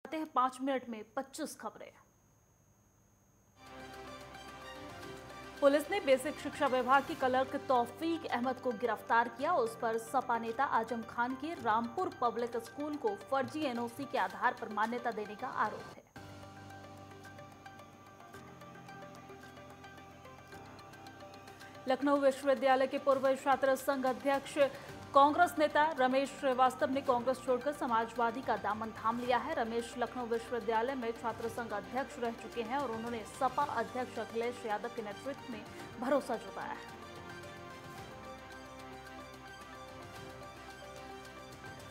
आते हैं 5 मिनट में 25 खबरें। पुलिस ने बेसिक शिक्षा विभाग की क्लर्क तौफीक अहमद को गिरफ्तार किया। उस पर सपा नेता आजम खान के रामपुर पब्लिक स्कूल को फर्जी एनओसी के आधार पर मान्यता देने का आरोप है। लखनऊ विश्वविद्यालय के पूर्व छात्र संघ अध्यक्ष कांग्रेस नेता रमेश श्रीवास्तव ने कांग्रेस छोड़कर समाजवादी का दामन थाम लिया है। रमेश लखनऊ विश्वविद्यालय में छात्र संघ अध्यक्ष रह चुके हैं और उन्होंने सपा अध्यक्ष अखिलेश यादव के नेतृत्व में भरोसा जताया है।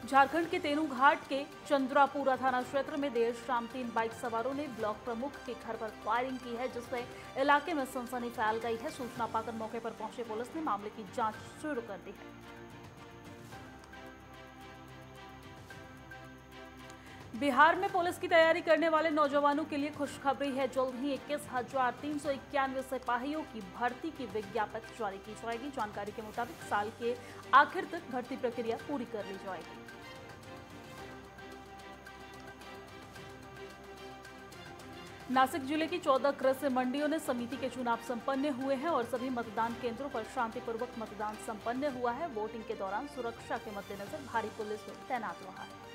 झारखंड के तेनूघाट के चंद्रापुरा थाना क्षेत्र में देर शाम 3 बाइक सवारों ने ब्लॉक प्रमुख के घर पर फायरिंग की है, जिससे इलाके में सनसनी फैल गई है। सूचना पाकर मौके पर पहुंचे पुलिस ने मामले की जांच शुरू कर दी है। बिहार में पुलिस की तैयारी करने वाले नौजवानों के लिए खुशखबरी है। जल्द ही 21,391 सिपाहियों की भर्ती की विज्ञप्ति जारी की जाएगी। जानकारी के मुताबिक साल के आखिर तक भर्ती प्रक्रिया पूरी कर ली जाएगी। नासिक जिले की 14 कृषि मंडियों ने समिति के चुनाव संपन्न हुए हैं और सभी मतदान केंद्रों पर शांतिपूर्वक मतदान संपन्न हुआ है। वोटिंग के दौरान सुरक्षा के मद्देनजर भारी पुलिस तैनात रहा है।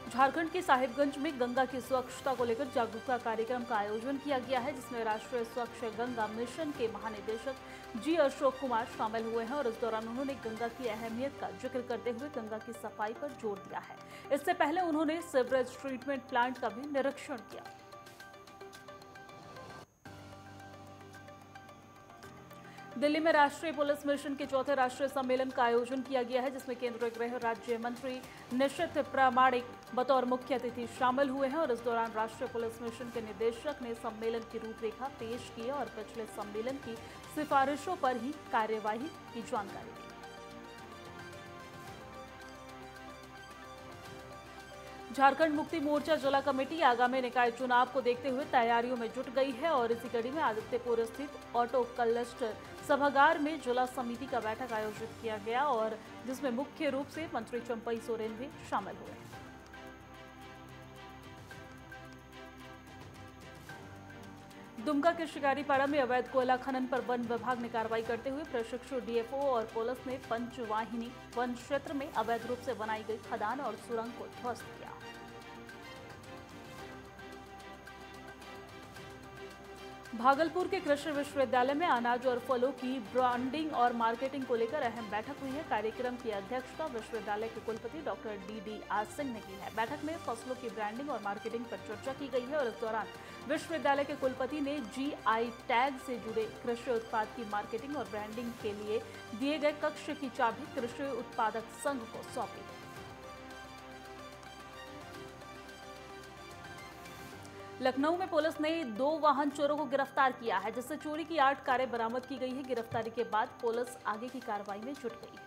झारखंड के साहिबगंज में गंगा की स्वच्छता को लेकर जागरूकता कार्यक्रम का आयोजन किया गया है, जिसमें राष्ट्रीय स्वच्छ गंगा मिशन के महानिदेशक जी अशोक कुमार शामिल हुए हैं और इस दौरान उन्होंने गंगा की अहमियत का जिक्र करते हुए गंगा की सफाई पर जोर दिया है। इससे पहले उन्होंने सीवरेज ट्रीटमेंट प्लांट का भी निरीक्षण किया। दिल्ली में राष्ट्रीय पुलिस मिशन के चौथे राष्ट्रीय सम्मेलन का आयोजन किया गया है, जिसमें केंद्रीय गृह राज्य मंत्री निशित प्रामाणिक बतौर मुख्य अतिथि शामिल हुए हैं और इस दौरान राष्ट्रीय पुलिस मिशन के निदेशक ने सम्मेलन की रूपरेखा पेश की और पिछले सम्मेलन की सिफारिशों पर ही कार्यवाही की जानकारी दी। झारखंड मुक्ति मोर्चा जिला कमेटी आगामी निकाय चुनाव को देखते हुए तैयारियों में जुट गई है और इसी कड़ी में आदित्यपुर स्थित ऑटो क्लस्टर सभागार में जिला समिति का बैठक आयोजित किया गया और जिसमें मुख्य रूप से मंत्री चंपई सोरेन भी शामिल हुए। दुमका के शिकारीपाड़ा में अवैध कोयला खनन पर वन विभाग ने कार्रवाई करते हुए प्रशिक्षु डीएफओ और पुलिस ने पंचवाहिनी वन क्षेत्र में अवैध रूप से बनाई गई खदान और सुरंग को ध्वस्त किया। भागलपुर के कृषि विश्वविद्यालय में अनाज और फलों की ब्रांडिंग और मार्केटिंग को लेकर अहम बैठक हुई है। कार्यक्रम की अध्यक्षता विश्वविद्यालय के कुलपति डॉक्टर डी आर सिंह ने की है। बैठक में फसलों की ब्रांडिंग और मार्केटिंग पर चर्चा की गई है और इस दौरान विश्वविद्यालय के कुलपति ने जीआई टैग से जुड़े कृषि उत्पाद की मार्केटिंग और ब्रांडिंग के लिए दिए गए कक्ष की चाबी कृषि उत्पादक संघ को सौंपी। लखनऊ में पुलिस ने 2 वाहन चोरों को गिरफ्तार किया है, जिससे चोरी की 8 कारें बरामद की गई है। गिरफ्तारी के बाद पुलिस आगे की कार्रवाई में जुट गई है।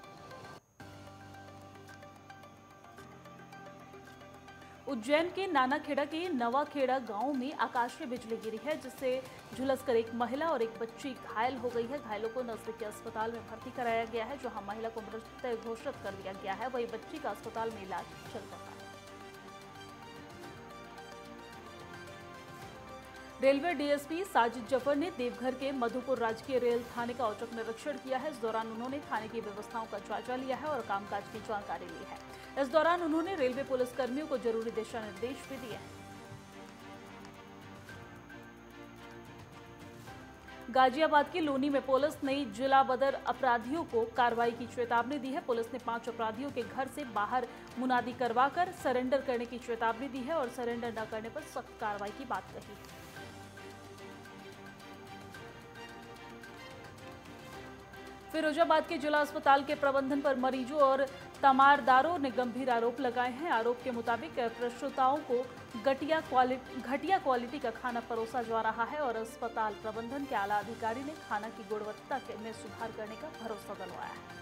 उज्जैन के नानाखेड़ा के नवाखेड़ा गांव में आकाशीय बिजली गिरी है, जिससे झुलसकर एक महिला और एक बच्ची घायल हो गई है। घायलों को नजदीकी अस्पताल में भर्ती कराया गया है, जहां महिला को मृत घोषित कर दिया गया है, वहीं बच्ची का अस्पताल में इलाज चल रहा है। रेलवे डीएसपी साजिद जफर ने देवघर के मधुपुर राजकीय रेल थाने का औचक निरीक्षण किया है। इस दौरान उन्होंने थाने की व्यवस्थाओं का जायजा लिया है और कामकाज की जानकारी ली है। इस दौरान उन्होंने रेलवे पुलिस कर्मियों को जरूरी दिशा निर्देश भी दिए हैं। गाजियाबाद की लोनी में पुलिस ने जिला बदर अपराधियों को कार्रवाई की चेतावनी दी है। पुलिस ने 5 अपराधियों के घर से बाहर मुनादी करवाकर सरेंडर करने की चेतावनी दी है और सरेंडर न करने पर सख्त कार्रवाई की बात कही है। फिरोजाबाद के जिला अस्पताल के प्रबंधन पर मरीजों और तमारदारों ने गंभीर आरोप लगाए हैं। आरोप के मुताबिक प्रसूताओं को घटिया क्वालिटी का खाना परोसा जा रहा है और अस्पताल प्रबंधन के आला अधिकारी ने खाना की गुणवत्ता में सुधार करने का भरोसा दिलवाया है।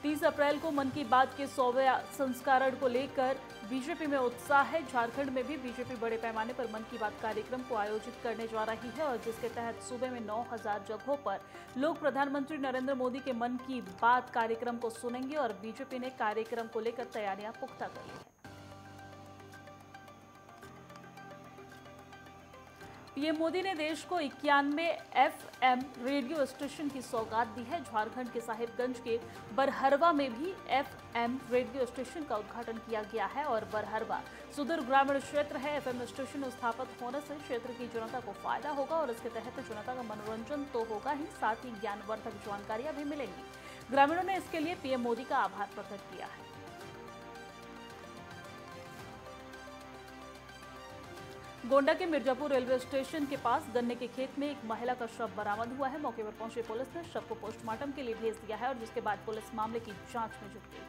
30 अप्रैल को मन की बात के 100वें संस्करण को लेकर बीजेपी में उत्साह है। झारखंड में भी बीजेपी बड़े पैमाने पर मन की बात कार्यक्रम को आयोजित करने जा रही है और जिसके तहत सूबे में 9000 जगहों पर लोग प्रधानमंत्री नरेंद्र मोदी के मन की बात कार्यक्रम को सुनेंगे और बीजेपी ने कार्यक्रम को लेकर तैयारियां पुख्ता कर ली है। पीएम मोदी ने देश को 91 FM रेडियो स्टेशन की सौगात दी है। झारखंड के साहिबगंज के बरहरवा में भी FM रेडियो स्टेशन का उद्घाटन किया गया है और बरहरवा सुदूर ग्रामीण क्षेत्र है। FM स्टेशन स्थापित होने से क्षेत्र की जनता को फायदा होगा और इसके तहत जनता का मनोरंजन तो होगा ही, साथ ही ज्ञानवर्धक जानकारियां भी मिलेंगी। ग्रामीणों ने इसके लिए पीएम मोदी का आभार प्रकट किया है। गोंडा के मिर्जापुर रेलवे स्टेशन के पास गन्ने के खेत में एक महिला का शव बरामद हुआ है। मौके पर पहुंची पुलिस ने शव को पोस्टमार्टम के लिए भेज दिया है और जिसके बाद पुलिस मामले की जांच में जुट गई।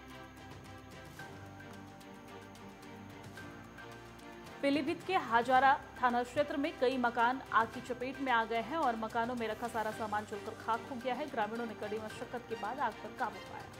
पीलीभीत के हजारा थाना क्षेत्र में कई मकान आग की चपेट में आ गए हैं और मकानों में रखा सारा सामान जलकर खाक हो गया है। ग्रामीणों ने कड़ी मशक्कत के बाद आग पर काबू पाया।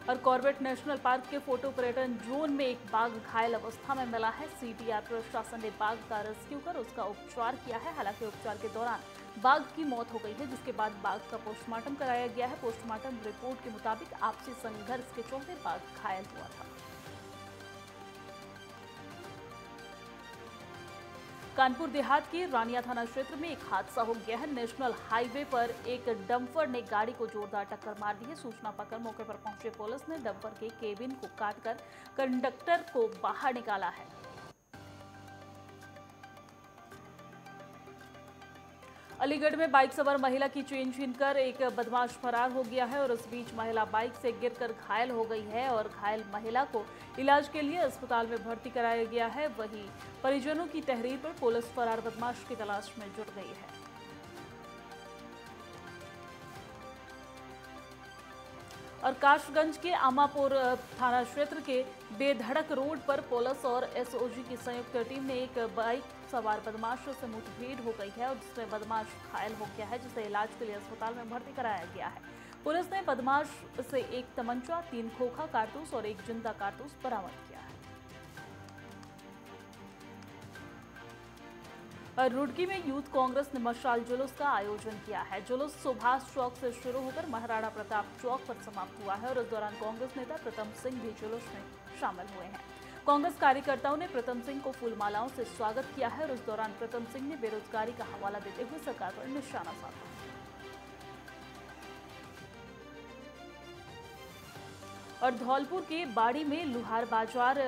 और कॉर्बेट नेशनल पार्क के फोटो पर्यटन जोन में एक बाघ घायल अवस्था में मिला है। सीटीआर प्रशासन ने बाघ का रेस्क्यू कर उसका उपचार किया है। हालांकि उपचार के दौरान बाघ की मौत हो गई है, जिसके बाद बाघ का पोस्टमार्टम कराया गया है। पोस्टमार्टम रिपोर्ट के मुताबिक आपसी संघर्ष के चलते बाघ घायल हुआ था। कानपुर देहात के रानिया थाना क्षेत्र में एक हादसा हो गया है। नेशनल हाईवे पर एक डंपर ने गाड़ी को जोरदार टक्कर मार दी है। सूचना पाकर मौके पर पहुंचे पुलिस ने डंपर के केबिन को काटकर कंडक्टर को बाहर निकाला है। अलीगढ़ में बाइक सवार महिला की चेन छीनकर एक बदमाश फरार हो गया है और इस बीच महिला बाइक से गिरकर घायल हो गई है और घायल महिला को इलाज के लिए अस्पताल में भर्ती कराया गया है। वहीं परिजनों की तहरीर पर पुलिस फरार बदमाश की तलाश में जुट गई है। और काशगंज के आमापुर थाना क्षेत्र के बेधड़क रोड पर पुलिस और एसओजी की संयुक्त टीम ने एक बाइक सवार बदमाश से मुठभेड़ हो गई है और जिसमें बदमाश घायल हो गया है, जिसे इलाज के लिए अस्पताल में भर्ती कराया गया है। पुलिस ने बदमाश से एक तमंचा, 3 खोखा कारतूस और एक जिंदा कारतूस बरामद किया है। और रुड़की में यूथ कांग्रेस ने मशाल जुलूस का आयोजन किया है। जुलूस सुभाष चौक से शुरू होकर महाराणा प्रताप चौक पर समाप्त हुआ है और इस दौरान कांग्रेस नेता प्रथम सिंह भी जुलूस में शामिल हुए हैं। कांग्रेस कार्यकर्ताओं ने प्रथम सिंह को फूलमालाओं से स्वागत किया है और इस दौरान प्रथम सिंह ने बेरोजगारी का हवाला देते हुए सरकार पर निशाना साधा। और धौलपुर के बाड़ी में लुहार बाजार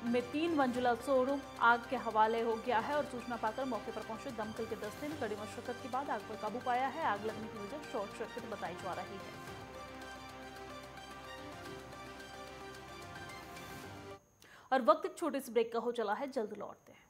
में 3 मंजिला शोरूम आग के हवाले हो गया है और सूचना पाकर मौके पर पहुंचे दमकल के दस्ते ने कड़ी मशक्कत के बाद आग पर काबू पाया है। आग लगने की वजह शॉर्ट सर्किट बताई जा रही है। और वक्त एक छोटे से ब्रेक का हो चला है, जल्द लौटते हैं।